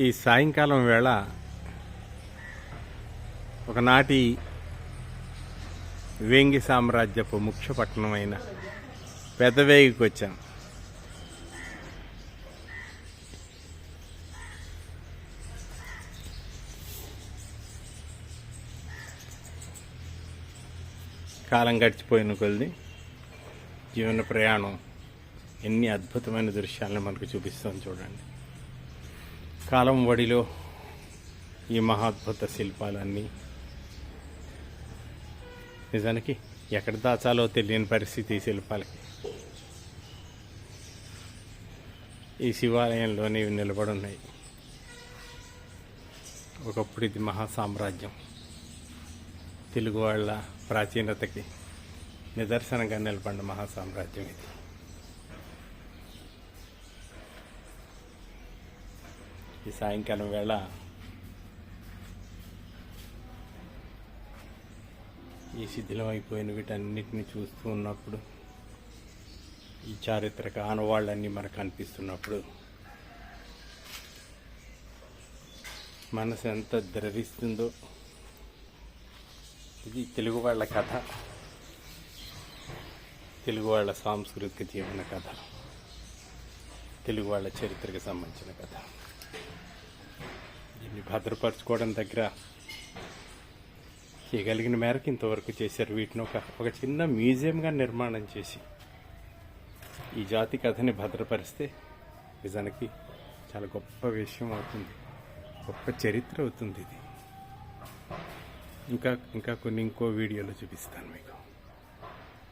ఈ సాయంకాలం వేళ ఒకనాటి వేంగి సామ్రాజ్యపు ముఖ్య పట్టణమైన పెదవేగికి వచ్చాం. కాలం గడిచిపోయిన కొద్ది జీవన ప్రయాణం ఎన్ని అద్భుతమైన దృశ్యాలను మనకు చూపిస్తాం. చూడండి, కాలం వడిలో ఈ మహాద్భుత శిల్పాలన్నీ నిజానికి ఎక్కడ దాచాలో తెలియని పరిస్థితి ఈ శిల్పాలకి. ఈ శివాలయంలోనే ఇవి నిలబడి ఉన్నాయి. ఒకప్పుడు ఇది మహాసామ్రాజ్యం, తెలుగు వాళ్ళ ప్రాచీనతకి నిదర్శనంగా నిలబడిన మహాసామ్రాజ్యం ఇది. ఈ సాయంకాలం వేళ ఈ శిథిలం అయిపోయిన వీటన్నిటిని చూస్తూ ఉన్నప్పుడు, ఈ చారిత్రక ఆనవాళ్ళన్నీ మనకు అనిపిస్తున్నప్పుడు మనసు ఎంత ద్రవిస్తుందో. ఇది తెలుగు వాళ్ళ కథ, తెలుగు వాళ్ళ సాంస్కృతిక జీవన కథ, తెలుగు వాళ్ళ చరిత్రకు సంబంధించిన కథ. దీన్ని భద్రపరచుకోవడం దగ్గర చేయగలిగిన మేరకు ఇంతవరకు చేశారు. వీటిని ఒక చిన్న మ్యూజియంగా నిర్మాణం చేసి ఈ జాతి కథని భద్రపరిస్తే నిజానికి చాలా గొప్ప విషయం అవుతుంది, గొప్ప చరిత్ర అవుతుంది ఇది. ఇంకా ఇంకో వీడియోలో చూపిస్తాను మీకు.